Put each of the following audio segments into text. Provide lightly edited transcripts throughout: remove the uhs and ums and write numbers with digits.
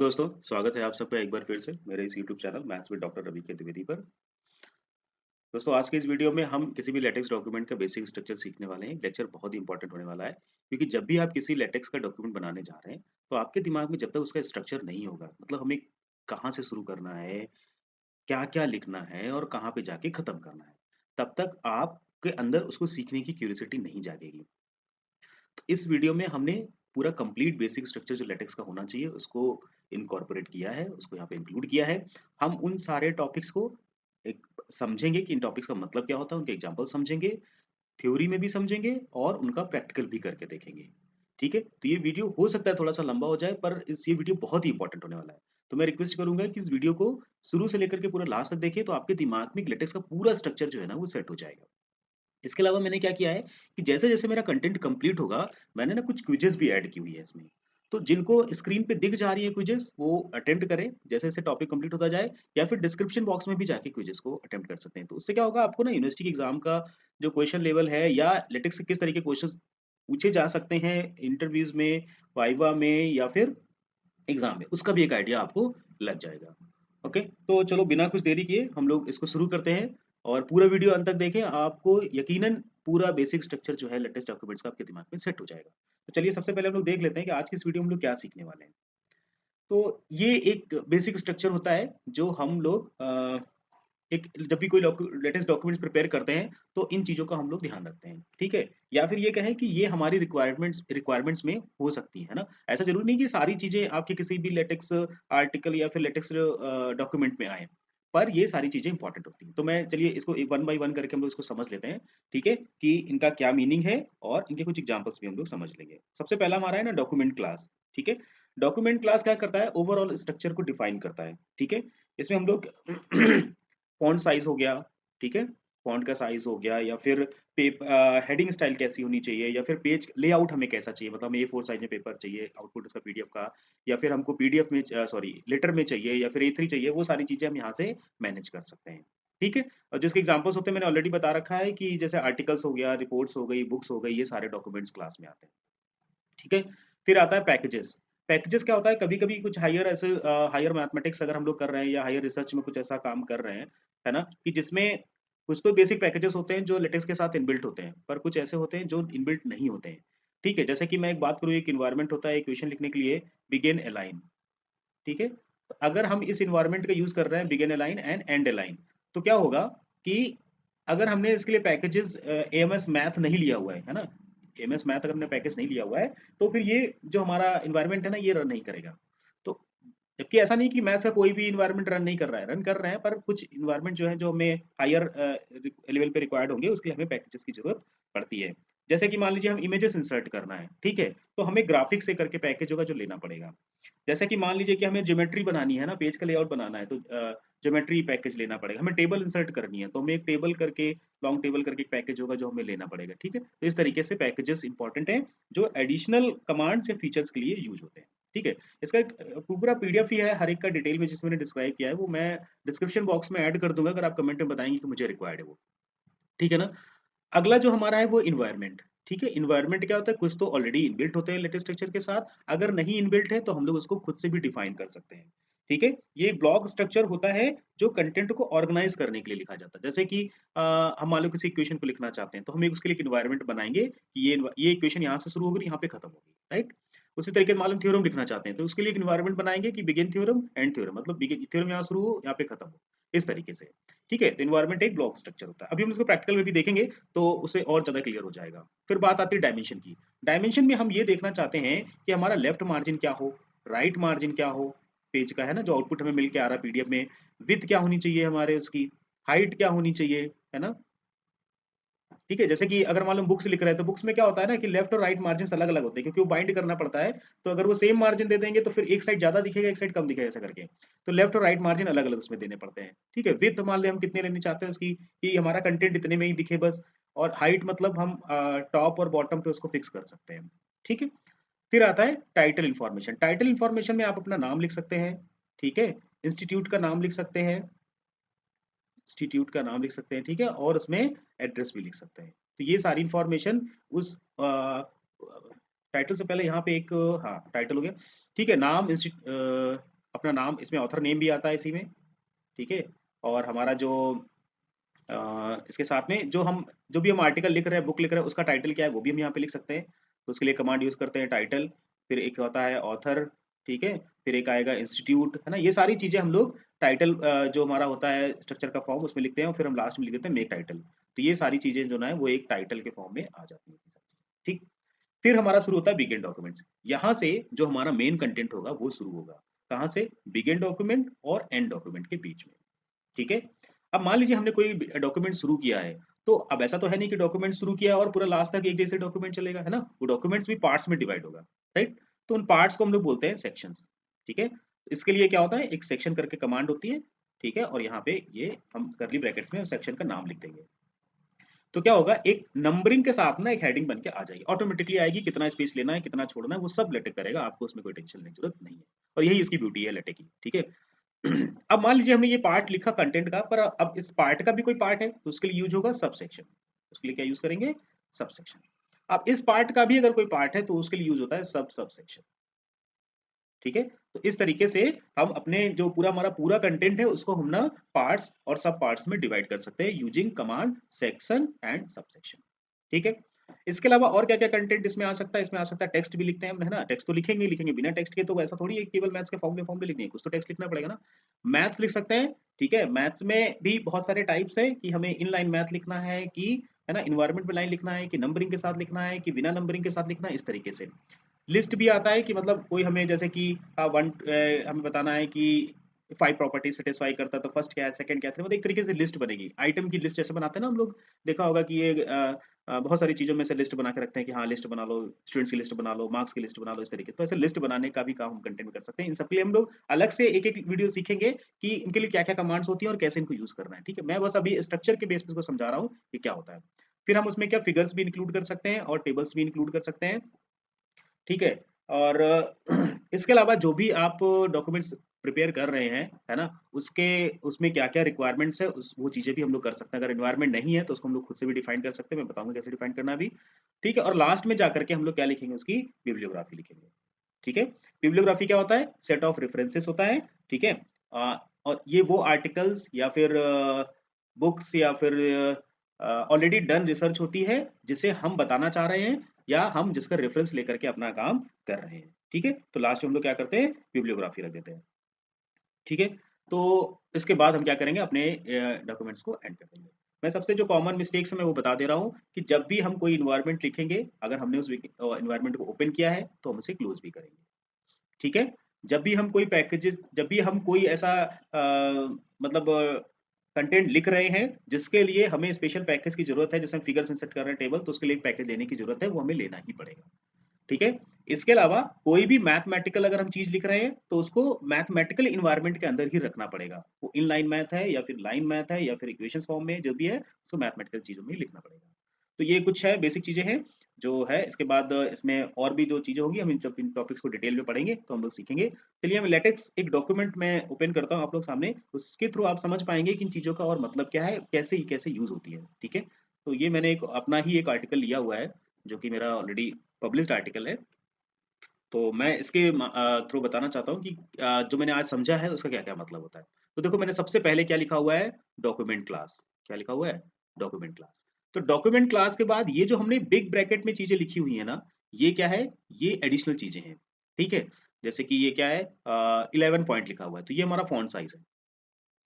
दोस्तों, स्वागत है आप सबका एक बार फिर से मेरे इस YouTube channel maths with doctor Ravi K Dwivedi पर। दोस्तों, आज के इस वीडियो में हम किसी भी लेटेक्स डॉक्यूमेंट का बेसिक स्ट्रक्चर सीखने वाले हैं। लेक्चर बहुत ही इंपॉर्टेंट होने वाला है, क्योंकि जब भी आप किसी लेटेक्स का डॉक्यूमेंट बनाने जा रहे हैं, तो आपके दिमाग में जब तक उसका स्ट्रक्चर नहीं होगा, मतलब हमें कहाँ से शुरू करना है, क्या-क्या लिखना है और कहाँ पे जाके खत्म करना है, तब तक आपके अंदर उसको सीखने की क्यूरियोसिटी नहीं जागेगी। तो इस वीडियो में हमने पूरा कंप्लीट बेसिक स्ट्रक्चर जो लेटेक्स का होना चाहिए उसको इनकॉर्पोरेट किया है, उसको यहाँ पे इंक्लूड किया है। हम उन सारे टॉपिक्स को एक समझेंगे कि इन टॉपिक्स का मतलब क्या होता है, उनके एग्जांपल समझेंगे, थ्योरी में भी समझेंगे और उनका प्रैक्टिकल भी करके देखेंगे। ठीक है? तो ये वीडियो हो सकता है थोड़ा-सा लंबा हो जाए, पर ये वीडियो बहुत ही इंपॉर्टेंट होने वाला है। तो मैं रिक्वेस्ट करूँगा कि इस वीडियो को शुरू से लेकर के पूरा लास्ट तक देखिए, तो आपके दिमाग में लेटेक्स का पूरा स्ट्रक्चर जो है ना वो सेट हो जाएगा। इसके अलावा मैंने क्या किया है कि जैसे-जैसे मेरा कंटेंट कंप्लीट होगा, मैंने ना कुछ क्विज़ेज़ भी ऐड की हुई है इसमें। तो जिनको स्क्रीन पे दिख जा रही है क्विज़ेज़, वो अटेम्प्ट करें, जैसे-जैसे टॉपिक कंप्लीट होता जाए, या फिर डिस्क्रिप्शन बॉक्स में भी जाके क्विज़ेज़ को अटेम्प्ट कर सकते हैं। तो उससे क्या होगा, आपको ना यूनिवर्सिटी के एग्ज़ाम का जो क्वेश्चन लेवल है या लेटेक्स से किस तरह के क्वेश्चंस पूछे जा सकते हैं इंटरव्यूज़ में, वाइवा में या फिर एग्ज़ाम में, उसका भी एक आइडिया आपको लग जाएगा। ओके, तो चलो बिना कुछ देरी किए हम लोग इसको शुरू करते हैं और पूरा वीडियो अंत तक देखें, आपको यकीनन पूरा बेसिक स्ट्रक्चर जो है लेटेस्ट डॉक्यूमेंट्स का आपके दिमाग में सेट हो जाएगा। तो चलिए सबसे पहले हम लोग देख लेते हैं कि आज की इस वीडियो में हम लोग क्या सीखने वाले हैं। तो ये एक बेसिक स्ट्रक्चर होता है जो हम लोग एक जब भी कोई लेटेस्ट डॉक्यूमेंट्स प्रिपेयर करते हैं, तो इन चीज़ों का हम लोग ध्यान रखते हैं, ठीक है? या फिर ये कहें कि ये हमारी रिक्वायरमेंट्स में हो सकती है ना? ऐसा ज़रूरी नहीं कि सारी चीज़ें आपके किसी भी लेटेक्स आर्टिकल या फिर लेटेक्स डॉक्यूमेंट में आएँ, पर ये सारी चीज़ें इम्पोर्टेंट होती हैं। तो मैं चलिए इसको एक वन बाय वन करके हम लोग इसको समझ लेते हैं, ठीक है? कि इनका क्या मीनिंग है और इनके कुछ एग्ज़ाम्पल्स भी हम लोग समझ लेंगे। सबसे पहला हमारा है ना डॉक्यूमेंट क्लास, ठीक है? डॉक्यूमेंट क्लास क्या करता है? ओवरऑल स्ट्रक्चर को डिफाइन करता है, ठीक है? इसमें हम लोग फ़ॉन्ट साइज़ हो गया, ठीक है? फ़ॉन्ट का साइज़ हो गया, या फिर हेडिंग स्टाइल कैसी होनी चाहिए, या फिर पेज लेआउट हमें कैसा चाहिए, मतलब हमें A4 साइज़ में पेपर चाहिए, आउटपुट उसका पीडीएफ का, या फिर हमको पीडीएफ में सॉरी लेटर में चाहिए या फिर A3 चाहिए, वो सारी चीज़ें हम यहाँ से मैनेज कर सकते हैं, ठीक है? और जिसके एग्ज़ाम्पल्स होते हैं मैंने ऑलरेडी बता रखा है कि जैसे आर्टिकल्स हो गया, रिपोर्ट्स हो गई, बुक्स हो गई, ये सारे डॉक्यूमेंट्स क्लास में आते हैं। ठीक है? फिर आता है पैकेजेज़। पैकेजेज़ क्या होता है, कभी-कभी कुछ हायर ऐसे हायर मैथमेटिक्स अगर हम लोग कर रहे हैं या हायर रिसर्च में कुछ ऐसा काम कर रहे हैं, है ना? कि जिसमें कुछ तो बेसिक पैकेजेज़ होते हैं जो लेटेक्स के साथ इनबिल्ट होते हैं, पर कुछ ऐसे होते हैं जो इनबिल्ट नहीं होते हैं। ठीक है? जैसे कि मैं एक बात करूँ, एक एनवायरनमेंट होता है इक्वेशन लिखने के लिए, बिगिन, अलाइन, ठीक है? तो अगर हम इस एनवायरनमेंट का यूज़ कर रहे हैं, begin align and and align, तो क्या होगा कि अगर हमने इसके लिए पैकेजेज़ एएमएस मैथ नहीं लिया हुआ है ना? एएमएस मैथ अगर हमने पैकेज नहीं लिया हुआ है, तो फिर ये जो हमारा एनवायरनमेंट है ना, ये रन नहीं करेगा। तो जबकि ऐसा नहीं कि मैथ्स का कोई भी एनवायरनमेंट रन नहीं कर रहा है, रन कर रहे हैं, पर कुछ एनवायरनमेंट जो है, जो हमें हायर लेवल पे रिक्वायर्ड होंगे, उसके लिए हमें पैकेजेज़ की ज़रूरत पड़ती है। जैसे कि मान लीजिए हम इमेजेस इंसर्ट करना है, ठीक है? तो हमें ग्राफिक्स से करके पैकेज होगा जो लेना पड़ेगा। जैसे कि मान लीजिए कि हमें ज्योमेट्री बनानी है ना, पेज का लेआउट बनाना है, तो ज्योमेट्री पैकेज लेना पड़ेगा। हमें टेबल इंसर्ट करनी है, तो हमें एक टेबल करके, लॉन्ग टेबल करके एक पैकेज होगा जो हमें लेना पड़ेगा, ठीक है? तो इस तरीके से पैकेजेस इंपॉर्टेंट हैं, जो एडिशनल कमांड्स या फीचर्स के लिए यूज़ होते हैं, ठीक है? इसका एक पूरा पीडीएफ ही है, हर एक का डिटेल में जिसमें मैंने डिस्क्राइब किया है, वो मैं डिस्क्रिप्शन बॉक्स में ऐड कर दूँगा, अगर आप कमेंट में बताएँगे कि मुझे रिक्वायर्ड है वो, ठीक है ना? अगला जो हमारा है वो एनवायरनमेंट, ठीक है? एनवायरनमेंट क्या होता है, कुछ तो ऑलरेडी इनबिल्ट होते हैं लेटेस्ट स्ट्रक्चर के साथ, अगर नहीं इनबिल्ट है तो हम लोग उसको खुद से भी डिफाइन कर सकते हैं, ठीक है? ये ब्लॉक स्ट्रक्चर होता है जो कंटेंट को ऑर्गेनाइज करने के लिए लिखा जाता है। जैसे कि हम मान लो किसी इक्वेशन को लिखना चाहते हैं, तो हम एक उसके लिए एक एनवायरनमेंट बनाएँगे कि ये इक्वेशन यहाँ से शुरू होगी, यहाँ पे खत्म होगी, राइट? उसी तरीके से मान लो थ्योरम लिखना चाहते हैं, तो उसके लिए एक एनवायरनमेंट बनाएँगे कि बिगिन थ्योरम, एंड थ्योरम, मतलब बिगिन थ्योरम यहाँ शुरू हो, यहाँ पे खत्म हो, इस तरीके से, ठीक है? तो एनवायरनमेंट एक ब्लॉक स्ट्रक्चर होता है। अभी हम इसको प्रैक्टिकल में भी देखेंगे, तो उससे और ज़्यादा क्लियर हो जाएगा। फिर बात आती है डायमेंशन की। डायमेंशन में हम ये देखना चाहते हैं कि हमारा लेफ्ट मार्जिन क्या हो, राइट मार्जिन क्या हो, पेज का है ना, जो आउटपुट हमें मिल के आ रहा है पीडीएफ में, विड्थ क्या होनी चाहिए हमारे उसकी, हाइट क्या होनी चाहिए, है ना? ठीक है? जैसे कि अगर मान लो हम बुक्स लिख रहे हैं, तो बुक्स में क्या होता है ना कि लेफ्ट और राइट मार्जिन्स अलग-अलग होते हैं, क्योंकि वो बाइंड करना पड़ता है। तो अगर वो सेम मार्जिन दे देंगे, तो फिर एक साइड ज़्यादा दिखेगा, एक साइड कम दिखेगा, ऐसा करके। तो लेफ्ट और राइट मार्जिन अलग-अलग उसमें देने पड़ते हैं, ठीक है? विड्थ मान लें हम कितने लेना चाहते हैं उसकी, कि हमारा कंटेंट इतने में ही दिखे बस, और हाइट मतलब हम टॉप और बॉटम पे उसको फिक्स कर सकते हैं, ठीक है? फिर आता है टाइटल इन्फॉर्मेशन। टाइटल इन्फॉर्मेशन में आप अपना नाम लिख सकते हैं, ठीक है? इंस्टीट्यूट का नाम लिख सकते हैं, इंस्टीट्यूट का नाम लिख सकते हैं, ठीक है? और उसमें एड्रेस भी लिख सकते हैं। तो ये सारी इन्फॉर्मेशन उस टाइटल से पहले यहाँ पे एक हाँ, टाइटल हो गया, ठीक है? नाम अपना नाम, इसमें ऑथर नेम भी आता है इसी में, ठीक है? और हमारा जो इसके साथ में जो भी हम आर्टिकल लिख रहे हैं, बुक लिख रहे हैं, उसका टाइटल क्या है वो भी हम यहाँ पे लिख सकते हैं। तो उसके लिए कमांड यूज़ करते हैं टाइटल, फिर एक होता है ऑथर, ठीक है? फिर एक आएगा इंस्टीट्यूट, है ना? ये सारी चीज़ें हम लोग टाइटल जो हमारा होता है स्ट्रक्चर का फॉर्म उसमें लिखते हैं और फिर हम लास्ट में लिख देते हैं मेक टाइटल। तो ये सारी चीज़ें जो ना है वो एक टाइटल के फॉर्म में आ जाती हैं, ठीक? फिर हमारा शुरू होता है बिगिन डॉक्यूमेंट्स। यहाँ से जो हमारा मेन कंटेंट होगा वो शुरू होगा। कहाँ से? बिगिन डॉक्यूमेंट और एंड डॉक्यूमेंट के बीच में, ठीक है? अब मान लीजिए हमने कोई डॉक्यूमेंट शुरू किया है, तो अब ऐसा तो है नहीं कि डॉक्यूमेंट शुरू किया और पूरा लास्ट तक एक जैसे डॉक्यूमेंट चलेगा, है ना? वो डॉक्यूमेंट्स भी पार्ट्स में डिवाइड होगा, राइट? तो उन पार्ट्स को हम लोग बोलते हैं सेक्शंस, ठीक है? इसके लिए क्या होता है, एक सेक्शन करके कमांड होती है, ठीक है? और यहाँ पे ये हम कर्ली ब्रैकेट्स में उस सेक्शन का नाम लिख देंगे। तो क्या होगा, एक नंबरिंग के साथ ना एक हेडिंग बन के आ जाएगी, ऑटोमेटिकली आएगी, कितना स्पेस लेना है, कितना छोड़ना है, वो सब लेटेक करेगा, आपको उसमें कोई टेंशन लेने की जरूरत नहीं है। और यही इसकी ब्यूटी है लेटेक की, ठीक है? अब मान लीजिए हमने ये पार्ट लिखा कंटेंट का, पर अब इस पार्ट का भी कोई पार्ट है, तो उसके लिए यूज होगा सब सेक्शन। उसके लिए क्या यूज करेंगे? Sub section. अब इस पार्ट का भी अगर कोई पार्ट है तो उसके लिए यूज होता है सब सब सेक्शन, ठीक है? तो इस तरीके से हम अपने जो पूरा हमारा पूरा कंटेंट है उसको हम ना पार्ट्स और सब पार्ट्स में डिवाइड कर सकते हैं using command section and sub section, ठीक है? इसके अलावा और क्या-क्या कंटेंट इसमें आ सकता है? इसमें आ सकता है टेक्स्ट भी लिखते हैं हम, है ना? टेक्स्ट तो लिखेंगे ही लिखेंगे, बिना टेक्स्ट के तो ऐसा थोड़ी है कि केवल मैथ्स के फॉर्मूले लिखने हैं, कुछ तो टेक्स्ट लिखना पड़ेगा ना। मैथ्स लिख सकते हैं, ठीक है? मैथ्स में भी बहुत सारे टाइप्स हैं कि हमें इनलाइन मैथ लिखना है कि, है ना, एनवायरनमेंट में लाइन लिखना है कि नंबरिंग के साथ लिखना है कि बिना नंबरिंग के साथ लिखना है, इस तरीके से। लिस्ट भी आता है कि मतलब कोई हमें जैसे कि हमें बताना है कि 5 प्रॉपर्टी सैटिस्फाई करता है, तो फर्स्ट क्या है, सेकंड क्या है, मतलब एक तरीके से लिस्ट बनेगी। आइटम की लिस्ट जैसे बनाते हैं ना हम लोग, देखा होगा कि ये बहुत सारी चीज़ों में से लिस्ट बना के रखते हैं कि हाँ, लिस्ट बना लो, स्टूडेंट्स की लिस्ट बना लो, मार्क्स की लिस्ट बना लो, इस तरीके से। तो ऐसे लिस्ट बनाने का भी काम हम कंटेंट में कर सकते हैं। इन सब के लिए हम लोग अलग से एक-एक वीडियो सीखेंगे कि इनके लिए क्या-क्या कमांड्स होती हैं और कैसे इनको यूज़ करना है, ठीक है? मैं बस अभी स्ट्रक्चर के बेस पे इसको समझा रहा हूँ कि क्या होता है। फिर हम उसमें क्या फिगर्स भी इंक्लूड कर सकते हैं और टेबल्स भी इंक्लूड कर सकते हैं। ठीक है? और इसके अलावा जो भी आप डॉक्यूमेंट्स प्रिपेयर कर रहे हैं, है ना? उसके उसमें क्या-क्या रिक्वायरमेंट्स है उस वो चीज़ें भी हम लोग कर सकते हैं। अगर एनवायरनमेंट नहीं है तो उसको हम लोग खुद से भी डिफाइन कर सकते हैं, मैं बताऊँगा कैसे डिफाइन करना अभी। ठीक है? और लास्ट में जाकर के हम लोग क्या लिखेंगे, उसकी बिब्लियोग्राफी लिखेंगे। ठीक है? बिब्लियोग्राफी क्या होता है? सेट ऑफ रेफरेंसेस होता है, ठीक है? और ये वो आर्टिकल्स या फिर बुक्स या फिर ऑलरेडी डन रिसर्च होती है, जिसे हम बताना चाह रहे हैं या हम जिसका रेफरेंस लेकर के अपना काम कर रहे हैं, ठीक है? तो लास्ट में हम लोग क्या करते हैं, बिब्लियोग्राफी रख देते हैं, ठीक है? तो इसके बाद हम क्या करेंगे, अपने डॉक्यूमेंट्स को एंड कर देंगे। मैं सबसे जो कॉमन मिस्टेक्स है मैं वो बता दे रहा हूँ कि जब भी हम कोई एनवायरनमेंट लिखेंगे, अगर हमने उस एनवायरनमेंट को ओपन किया है, तो हम उसे क्लोज़ भी करेंगे, ठीक है? जब भी हम कोई ऐसा मतलब कंटेंट लिख रहे हैं, जिसके लिए हमें स्पेशल पैकेज की ज़रूरत है, जैसे हम फिगर्स इंसर्ट कर रहे हैं टेबल, तो उसके लिए एक पैकेज लेने की ज़रूरत है, वो हमें लेना ही पड़ेगा। ठीक है? इसके अलावा कोई भी मैथमेटिकल अगर हम चीज़ लिख रहे हैं, तो उसको मैथमेटिकल एनवायरनमेंट के अंदर ही रखना पड़ेगा। वो इनलाइन मैथ है या फिर लाइन मैथ है या फिर इक्वेशंस फॉर्म में जो भी है, उसको मैथमेटिकल चीज़ों में ही लिखना पड़ेगा। तो ये कुछ है बेसिक चीज़ें हैं, जो है इसके बाद इसमें और भी जो चीज़ें होंगी, हम जब इन टॉपिक्स को डिटेल में पढ़ेंगे, तो हम लोग सीखेंगे। चलिए हम लेटेक्स एक डॉक्यूमेंट मैं ओपन करता हूँ आप लोग सामने, उसके थ्रू आप समझ पाएँगे कि इन चीज़ों का और मतलब क्या है, कैसे कैसे यूज़ होती है, ठीक है? तो ये मैंने एक अपना ही एक आर्टिकल लिया हुआ है, जो कि मेरा ऑलरेडी पब्लिश्ड आर्टिकल है। तो मैं इसके थ्रू बताना चाहता हूँ कि जो मैंने आज समझा है उसका क्या-क्या मतलब होता है। तो देखो मैंने सबसे पहले क्या लिखा हुआ है, डॉक्यूमेंट क्लास। क्या लिखा हुआ है? Document class. तो डॉक्यूमेंट क्लास के बाद ये जो हमने बिग ब्रैकेट में चीज़ें लिखी हुई है ना, ये क्या है? ये एडिशनल चीज़ें हैं। ठीक है? जैसे कि ये क्या है, 11 पॉइंट लिखा हुआ है, तो ये हमारा फ़ॉन्ट साइज़ है।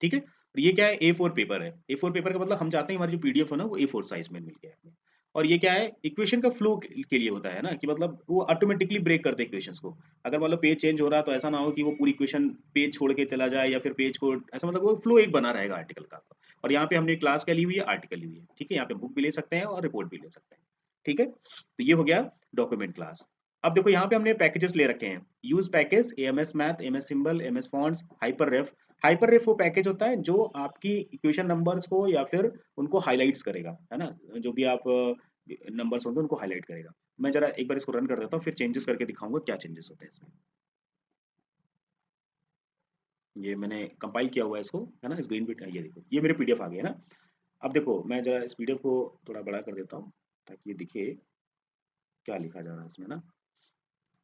ठीक है? और ये क्या है, A4 पेपर है। A4 पेपर का मतलब हम चाहते हैं हमारी जो पीडीएफ हो ना वो A4 साइज़ में मिल के आए हमें। और ये क्या है, इक्वेशन का फ्लो के लिए होता है ना, कि मतलब वो ऑटोमेटिकली ब्रेक कर दे इक्वेशंस को। अगर मान लो पेज चेंज हो रहा है तो ऐसा ना हो कि वो पूरी इक्वेशन पेज छोड़ के चला जाए या फिर पेज को ऐसा, मतलब वो फ्लो एक बना रहेगा आर्टिकल का। और यहाँ पे हमने क्लास क्या ली हुई है, आर्टिकल ली हुई है। ठीक है? यहाँ पे बुक भी ले सकते हैं और रिपोर्ट भी ले सकते हैं। ठीक है? तो ये हो गया डॉक्यूमेंट क्लास। अब देखो यहाँ पे हमने पैकेजेस ले रखे हैं। Use package, AMS math, MS symbol, MS fonts, hyperref. Hyperref वो पैकेज होता है जो आपकी इक्वेशन नंबर्स को या फिर उनको हाइलाइट्स करेगा, है ना? जो भी आप नंबर्स होंगे उनको हाइलाइट करेगा। मैं ज़रा एक बार इसको रन कर देता हूँ, फिर चेंजेस करके दिखाऊँगा क्या चेंजेस होते हैं इसमें। ये मैंने कंपाइल किया हुआ है इसको, है ना? स्क्रीन पे ये देखो, ये मेरे पीडीएफ आ गया है ना? अब देखो मैं ज़रा इस पीडीएफ को थोड़ा बड़ा कर देता हूँ, ताकि ये दिखे क्या लिखा जा रहा है इसमें ना,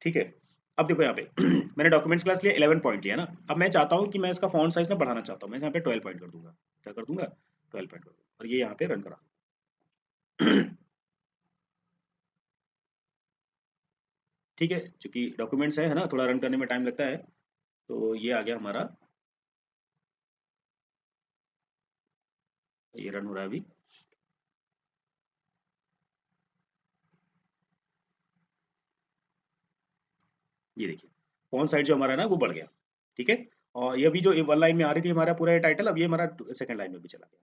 ठीक है? अब देखो यहाँ पे मैंने डॉक्यूमेंट्स क्लास लिया 11 पॉइंट लिया ना, अब मैं चाहता हूँ कि मैं इसका फॉन्ट साइज ना बढ़ाना चाहता हूँ, मैं यहाँ पे 12 पॉइंट कर दूंगा। क्या कर दूंगा? 12 पॉइंट कर दूंगा और ये यहाँ पे रन करा। ठीक है, चूंकि डॉक्यूमेंट्स है ना, थोड़ा रन करने में टाइम लगता है, तो ये आ गया हमारा, ये रन हो रहा है अभी। ये देखिए फॉन्ट साइज जो हमारा है ना वो बढ़ गया। ठीक है, और ये अभी जो वन लाइन में आ रही थी हमारा पूरा टाइटल, अब ये हमारा सेकंड लाइन में भी चला गया।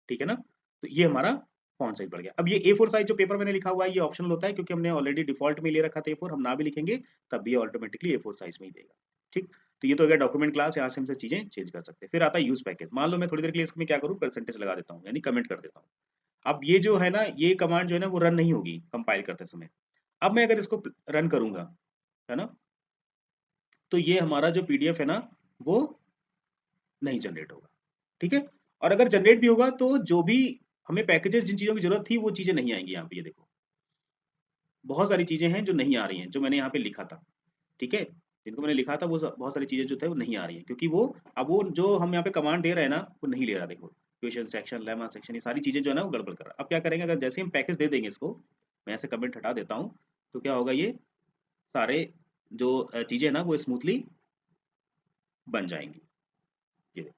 ठीक है ना, तो ये हमारा फॉन्ट साइज बढ़ गया। अब ये A4 साइज जो पेपर मैंने लिखा हुआ है ये ऑप्शनल होता है, क्योंकि हमने ऑलरेडी डिफॉल्ट में ले रखा था A4, हम ना भी लिखेंगे तब भी ऑटोमेटिकली A4 साइज में ही देगा। ठीक, तो ये तो हो गया डॉक्यूमेंट क्लास, यहाँ से हम सब चीजें चेंज कर सकते हैं। फिर आता है यूज पैकेज। मान लो मैं थोड़ी देर के लिए इसमें क्या करूँ, परसेंटेज लगा देता हूँ, यानी कमेंट कर देता हूँ। अब ये जो है ना, ये कमांड जो है ना वो रन नहीं होगी कंपाइल करते समय। अब मैं अगर इसको रन करूंगा, है ना, तो ये हमारा जो पीडीएफ है ना वो नहीं जनरेट होगा। ठीक है, और अगर जनरेट भी होगा तो जो भी हमें पैकेजेस, जिन चीज़ों की जरूरत थी वो चीज़ें नहीं आएंगी। यहाँ पे ये देखो बहुत सारी चीज़ें हैं जो नहीं आ रही हैं, जो मैंने यहाँ पे लिखा था। ठीक है, जिनको मैंने लिखा था वो बहुत सारी चीज़ें जो थे वो नहीं आ रही हैं, क्योंकि वो अब वो जो हम यहाँ पे कमांड दे रहे हैं ना वो नहीं ले रहा। देखो क्वेश्चन सेक्शन, लेमा सेक्शन, ये सारी चीज़ें जो है ना वो गड़बड़ कर रहा है। अब क्या करेंगे, अगर जैसे ही हम पैकेज दे देंगे इसको, मैं ऐसे कमेंट हटा देता हूँ, तो क्या होगा, ये सारे जो चीज़ें हैं ना वो स्मूथली बन जाएंगी। ये देखो,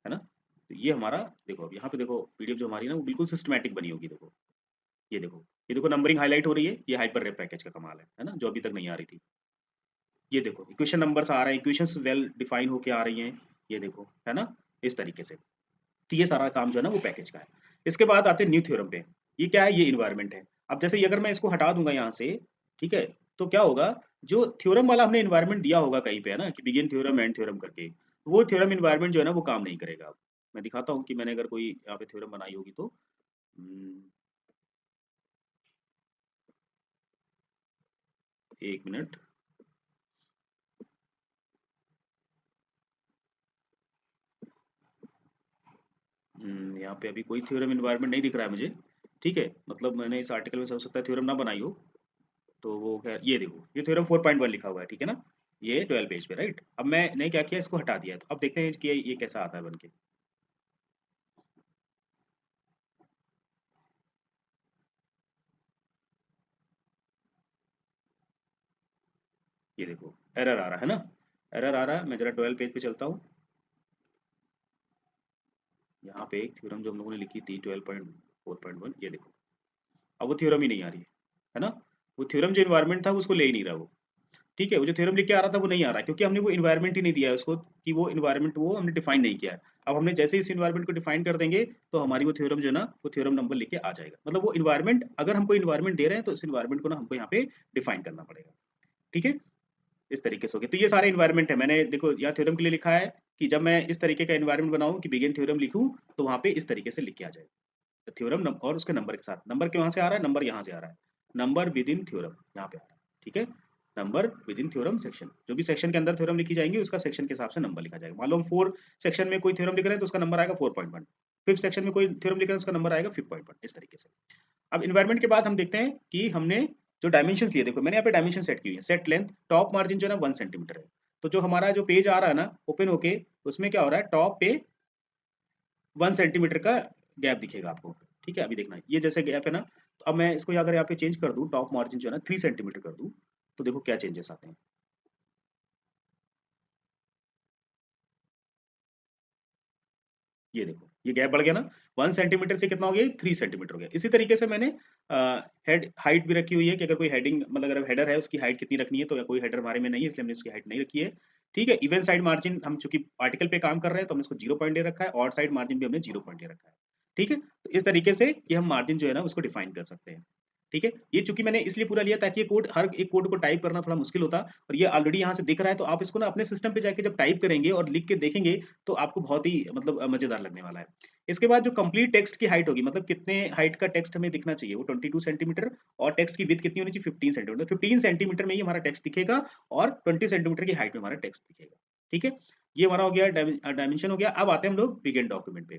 है ना, तो ये हमारा देखो, अब यहाँ पे देखो पीडीएफ जो हमारी ना वो बिल्कुल सिस्टमैटिक बनी होगी। देखो ये देखो, ये देखो नंबरिंग हाईलाइट हो रही है, ये हाइपर रेप पैकेज का कमाल है ना, जो अभी तक नहीं आ रही थी। ये देखो इक्वेशन नंबर्स आ रहे हैं, इक्वेशंस वेल डिफाइन होके आ रही हैं। ये देखो, है ना, इस तरीके से। तो ये सारा काम जो है ना वो पैकेज का है। इसके बाद आते हैं न्यू थ्योरम पे। ये क्या है, ये इन्वायरमेंट है। अब जैसे ये अगर मैं इसको हटा दूंगा यहाँ से, ठीक है, तो क्या होगा, जो थ्योरम वाला हमने इन्वायरमेंट दिया होगा कहीं पे, है ना, कि बिगिन थ्योरम एंड थ्योरम करके, वो थ्योरम इन्वायरमेंट जो है ना वो काम नहीं करेगा। अब मैं दिखाता हूँ कि मैंने अगर कोई यहाँ पे थ्योरम बनाई होगी तो एक मिनट। यहाँ पे अभी कोई थ्योरम इन्वायरमेंट नहीं दिख रहा है मुझे। ठीक है, मतलब मैंने इस आर्टिकल में हो सकता है थ्योरम ना बनाई हो, तो वो खैर ये देखो ये थ्योरम 4.1 लिखा हुआ है। ठीक है ना, ये 12 पेज पे, राइट। अब मैंने क्या किया, इसको हटा दिया है, तो अब देखते हैं कि ये कैसा आता है बन के। ये देखो एरर आ रहा है ना, एरर आ रहा है। मैं जरा 12 पेज पे चलता हूँ। यहाँ पे एक थ्योरम जो हम लोगों ने लिखी थी 12.4.1, ये देखो अब वो थ्योरम ही नहीं आ रही है ना। वो थ्योरम जो इन्वायरमेंट था उसको ले ही नहीं रहा वो। ठीक है, वो जो थ्योरम लिख के आ रहा था वो नहीं आ रहा, क्योंकि हमने वो इन्वायरमेंट ही नहीं दिया है उसको, कि वो इन्वायरमेंट वो हमने डिफाइन नहीं किया है। अब हमने जैसे इस इन्वायरमेंट को डिफाइन कर देंगे, तो हमारी वो थ्योरम जो है ना वो थ्योरम नंबर लिख के आ जाएगा। मतलब वो इन्वायरमेंट, अगर हमको इन्वायरमेंट दे रहे हैं तो इस इन्वायरमेंट को ना हमको यहाँ पे डिफाइन करना पड़ेगा। ठीक है, इस तरीके से हो गया। तो ये सारे इन्वायरमेंट है, मैंने देखो यहाँ थ्योरम के लिए लिखा है कि जब मैं इस तरीके का इन्वायरमेंट बनाऊं कि बिगिन थ्योरम लिखूं, तो वहां पे इस तरीके से लिख के आ जाए थ्योरम और उसके नंबर के साथ। नंबर कहाँ से आ रहा है, नंबर यहाँ से आ रहा है, नंबर विद इन थ्योरम यहाँ पे आ रहा है। ठीक है, number with in theorem section, जो भी सेक्शन के अंदर थ्योरम लिखी जाएंगी उसका सेक्शन के हिसाब से नंबर लिखा जाएगा। मान लो हम 4 सेक्शन में कोई थ्योरम लिख रहे हैं तो उसका नंबर आएगा 4.1, फिफ्थ सेक्शन में कोई थ्योरम लिख रहे हैं उसका नंबर आएगा 5.1, इस तरीके से। अब इन्वायरमेंट के बाद हम देखते हैं कि हमने जो डायमेंशन लिए, देखो मैंने यहाँ पे डायमेंशन सेट की हुई है। सेट लेंथ, टॉप मार्जिन जो है ना 1 सेंटीमीटर है। तो जो हमारा जो पेज आ रहा है ना ओपन होके, उसमें क्या हो रहा है, टॉप पे 1 सेंटीमीटर का गैप दिखेगा आपको। ठीक है, अभी देखना ये जैसे गैप है ना, तो अब मैं इसको अगर यहाँ पे चेंज कर दूं, टॉप मार्जिन जो है ना 3 सेंटीमीटर कर दूं, तो देखो क्या चेंजेस आते हैं। ये देखो ये गैप बढ़ गया ना, 1 सेंटीमीटर से कितना हो गया, 3 सेंटीमीटर हो गया। इसी तरीके से मैंने हेड हाइट भी रखी हुई है, कि अगर कोई हेडिंग, मतलब अगर हेडर है उसकी हाइट कितनी रखनी है, तो या कोई हेडर हमारे में नहीं है इसलिए हमने उसकी हाइट नहीं रखी है। ठीक है, इवन साइड मार्जिन, हम चूंकि आर्टिकल पे काम कर रहे हैं तो हमने इसको 0 पॉइंट दे रखा है, और साइड मार्जिन भी हमने 0 पॉइंट दे रखा है। ठीक है, तो इस तरीके से कि हम मार्जिन जो है ना उसको डिफाइन कर सकते हैं। ठीक है, ये चूंकि मैंने इसलिए पूरा लिया ताकि ये कोड, हर एक कोड को टाइप करना थोड़ा मुश्किल होता, और ये ऑलरेडी यहाँ से दिख रहा है, तो आप इसको ना अपने सिस्टम पे जाके जब टाइप करेंगे और लिख के देखेंगे, तो आपको बहुत ही मतलब मजेदार लगने वाला है। इसके बाद जो कंप्लीट टेक्स्ट की हाइट होगी, मतलब कितने हाइट का टेक्स्ट हमें दिखना चाहिए, वो 22 सेंटीमीटर, और टेक्स्ट की विड्थ कितनी होनी चाहिए, 15 सेंटीमीटर। 15 सेंटीमीटर में ही हमारा टेक्स्ट दिखेगा, और 20 सेंटीमीटर की हाइट में हमारा टेक्स्ट दिखेगा। ठीक है, ये हमारा हो गया डायमेंशन हो गया। अब आते हैं हम लोग बिगिन डॉक्यूमेंट पे।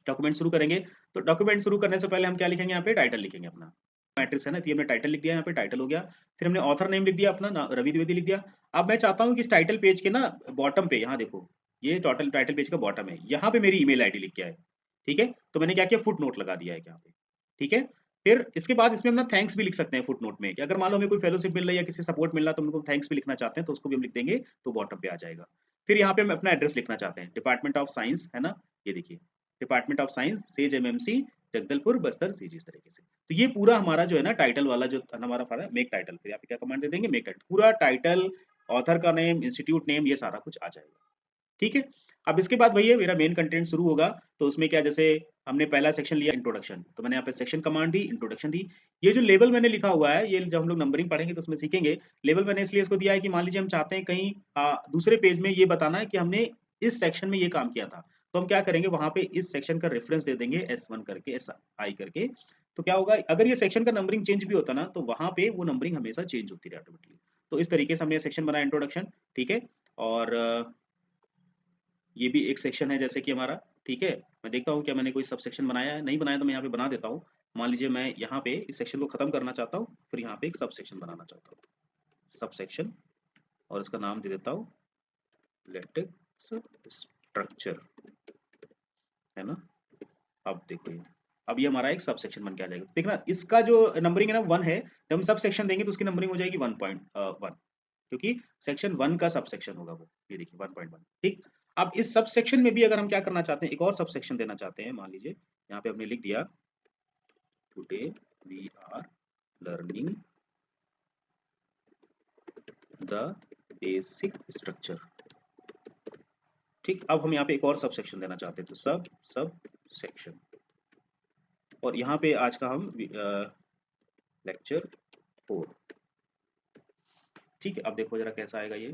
डॉक्यूमेंट शुरू करेंगे, तो डॉक्यूमेंट शुरू करने से पहले हम क्या लिखेंगे, यहाँ पे टाइटल लिखेंगे अपना। मैट्रिक्स है ना, तो ये हमने टाइटल लिख दिया, यहाँ पे टाइटल हो गया। फिर हमने ऑथर नेम लिख दिया अपना रवि द्विवेदी लिख दिया। अब मैं चाहता हूँ कि इस टाइटल पेज के ना बॉटम पे, यहाँ देखो ये टोटल टाइटल पेज का बॉटम है, यहाँ पे मेरी ईमेल आईडी लिख के आए। ठीक है, तो मैंने क्या किया, फुट नोट लगा दिया है यहाँ पे। ठीक है, फिर इसके बाद इसमें हम ना थैंक्स भी लिख सकते हैं फुट नोट में, कि अगर मान लो हमें कोई फेलोशिप मिल रहा है या किसी सपोर्ट मिल रहा है, तो हम उनको थैंक्स भी लिखना चाहते हैं, तो उसको भी हम लिख देंगे, तो बॉटम पे आ जाएगा। फिर यहाँ पे हम अपना एड्रेस लिखना चाहते हैं, डिपार्टमेंट ऑफ साइंस है ना, ये देखिए department of science, says MMC, Jagdalpur, Bastar, CG, इस तरीके से। तो ये पूरा हमारा जो है ना टाइटल वाला जो हमारा फाइल है, मेक टाइटल, फिर यहाँ पे क्या कमांड दे देंगे, मेक टाइटल, पूरा टाइटल, ऑथर का नेम, इंस्टीट्यूट नेम, ये सारा कुछ आ जाएगा। ठीक है, अब इसके बाद भैया मेरा मेन कंटेंट शुरू होगा। तो उसमें क्या, जैसे हमने पहला सेक्शन लिया इंट्रोडक्शन, तो मैंने यहाँ पे सेक्शन कमांड दी, इंट्रोडक्शन दी। ये जो लेवल मैंने लिखा हुआ है, ये जब हम लोग नंबरिंग पढ़ेंगे तो उसमें सीखेंगे। लेवल मैंने इसलिए इसको दिया है कि मान लीजिए हम चाहते हैं कहीं दूसरे पेज में ये बताना है कि हमने इस सेक्शन में ये काम किया था, तो हम क्या करेंगे, वहां पे इस सेक्शन का रेफरेंस दे देंगे S1 करके, SI करके। तो क्या होगा, अगर ये सेक्शन का नंबरिंग चेंज भी होता ना, तो वहां पे वो नंबरिंग हमेशा चेंज होती रहे ऑटोमेटिकली। तो इस तरीके से हमने सेक्शन बनाया इंट्रोडक्शन। ठीक है, और ये भी एक सेक्शन है जैसे कि हमारा। ठीक है, मैं देखता हूँ क्या मैंने कोई सब सेक्शन बनाया है, नहीं बनाया तो मैं यहाँ पे बना देता हूँ। मान लीजिए मैं यहाँ पे इस सेक्शन को खत्म करना चाहता हूँ, फिर यहाँ पे एक सब सेक्शन बनाना चाहता हूँ, सब सेक्शन, और इसका नाम दे देता हूँ लेटेक्स स्ट्रक्चर, है ना। अब देखो ये, अब ये हमारा एक सब सेक्शन बन के आ जाएगा। देखना इसका जो नंबरिंग है ना 1 है, जब हम सब सेक्शन देंगे तो उसकी नंबरिंग हो जाएगी 1.1, क्योंकि सेक्शन 1 का सब सेक्शन होगा वो, ये देखिए 1.1। ठीक, अब इस सब सेक्शन में भी अगर हम क्या करना चाहते हैं, एक और सब सेक्शन देना चाहते हैं, मान लीजिए यहाँ पे हमने लिख दिया today we are learning the basic structure. ठीक, अब हम यहाँ पे एक और सब सेक्शन देना चाहते हैं, तो सब सेक्शन, और यहाँ पे आज का हम लेक्चर 4। ठीक है, अब देखो जरा कैसा आएगा ये।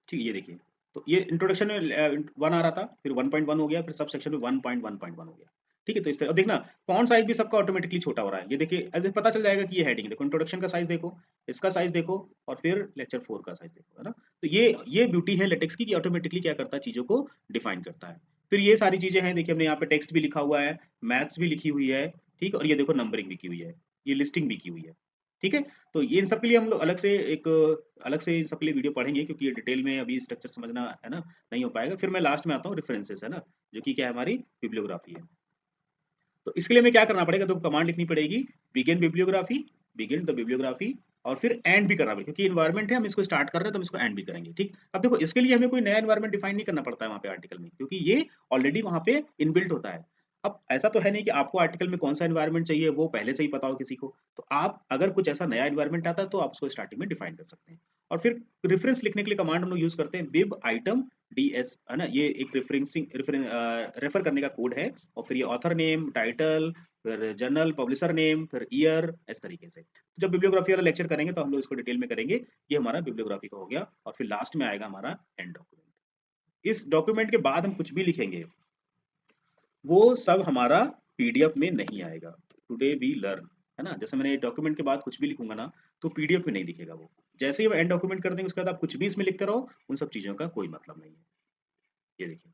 ठीक है, ये देखिए, तो ये इंट्रोडक्शन में 1 आ रहा था, फिर 1.1 हो गया, फिर सब सेक्शन में 1.1.1 हो गया। ठीक है, तो इस तरह देखना फॉन्ट साइज भी सबका ऑटोमेटिकली छोटा हो रहा है। ये देखिए ऐसे पता चल जाएगा कि ये हेडिंग देखो, इंट्रोडक्शन का साइज देखो, इसका साइज देखो, और फिर लेक्चर 4 का साइज देखो, है ना। तो ये ब्यूटी है लेटेक्स की, कि ऑटोमेटिकली क्या करता है, चीजों को डिफाइन करता है। फिर ये सारी चीजें हैं, देखिए हमने यहाँ पे टेक्स्ट भी लिखा हुआ है, मैथ्स भी लिखी हुई है। ठीक, और ये देखो नंबरिंग भी की हुई है, ये लिस्टिंग भी की हुई है। ठीक है, तो ये इन सब के लिए हम लोग अलग से इन सब के लिए वीडियो पढ़ेंगे, क्योंकि ये डिटेल में अभी स्ट्रक्चर समझना है ना, नहीं हो पाएगा। फिर मैं लास्ट में आता हूँ रेफरेंसेस, है ना, जो कि क्या है, हमारी बिब्लियोग्राफी है। तो इसके लिए हमें क्या करना पड़ेगा, तो कमांड लिखनी पड़ेगी, begin bibliography, begin the bibliography, और फिर एंड भी करना पड़ेगा, क्योंकि इन्वायरमेंट है, हम इसको स्टार्ट कर रहे हैं तो हम इसको एंड भी करेंगे। ठीक, अब देखो इसके लिए हमें कोई नया इन्वायरमेंट डिफाइन नहीं करना पड़ता है वहाँ पे आर्टिकल में, क्योंकि ये ऑलरेडी वहाँ पे इनबिल्ट होता है। अब ऐसा तो है नहीं कि आपको आर्टिकल में कौन सा एनवायरनमेंट चाहिए वो पहले से ही पता हो किसी को, तो आप अगर कुछ ऐसा नया एनवायरनमेंट आता है तो आप उसको स्टार्टिंग में डिफाइन कर सकते हैं। और फिर रेफरेंस लिखने के लिए कमांड हम लोग यूज करते हैं बिब आइटम डीएस, है ना, ये एक रेफर करने का कोड है। और फिर ये ऑथर नेम, टाइटल, फिर जर्नल पब्लिशर नेम, फिर ईयर, इस तरीके से। तो जब बिब्लियोग्राफी वाला लेक्चर करेंगे तो हम लोग इसको डिटेल में करेंगे। ये हमारा बिब्लियोग्राफी का हो गया, और फिर लास्ट में आएगा हमारा एंड डॉक्यूमेंट। इस डॉक्यूमेंट के बाद हम कुछ भी लिखेंगे वो सब हमारा पीडीएफ में नहीं आएगा। टुडे वी लर्न, है ना, जैसे मैंने डॉक्यूमेंट के बाद कुछ भी लिखूंगा ना, तो पीडीएफ में नहीं दिखेगा वो। जैसे ही हम एंड डॉक्यूमेंट कर देंगे उसके बाद आप कुछ भी इसमें लिखते रहो, उन सब चीजों का कोई मतलब नहीं है। ये देखिए,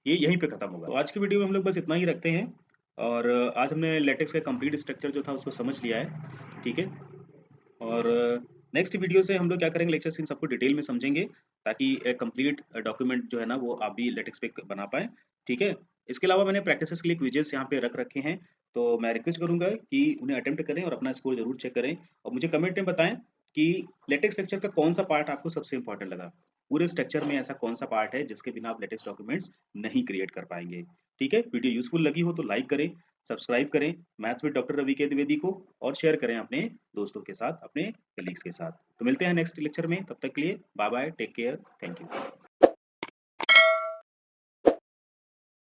ये यहीं पे खत्म होगा। तो आज की वीडियो में हम लोग बस इतना ही रखते हैं। और आज हमने लेटेक्स का कंप्लीट स्ट्रक्चर जो था उसको समझ लिया है। ठीक है, और नेक्स्ट वीडियो से हम लोग क्या करेंगे, लेक्चर्स इन सबको डिटेल में समझेंगे, ताकि एक कंप्लीट डॉक्यूमेंट जो है ना वो आप भी लेटेक्स पे बना पाएँ। ठीक है, इसके अलावा मैंने प्रैक्टिसेस के लिए क्विजेस यहाँ पे रख रखे हैं, तो मैं रिक्वेस्ट करूँगा कि उन्हें अटेम्प्ट करें और अपना स्कोर जरूर चेक करें, और मुझे कमेंट में बताएं कि लेटेक्स स्ट्रक्चर का कौन सा पार्ट आपको सबसे इंपॉर्टेंट लगा। पूरे स्ट्रक्चर में ऐसा कौन सा पार्ट है जिसके बिना आप लेटेक्स डॉक्यूमेंट्स नहीं क्रिएट कर पाएंगे। ठीक है, वीडियो यूजफुल लगी हो तो लाइक करें, सब्सक्राइब करें maths with doctor Ravi K Dwivedi को, और शेयर करें अपने दोस्तों के साथ, अपने कलीग्स के साथ। तो मिलते हैं नेक्स्ट लेक्चर में, तब तक के लिए bye bye, take care, thank you.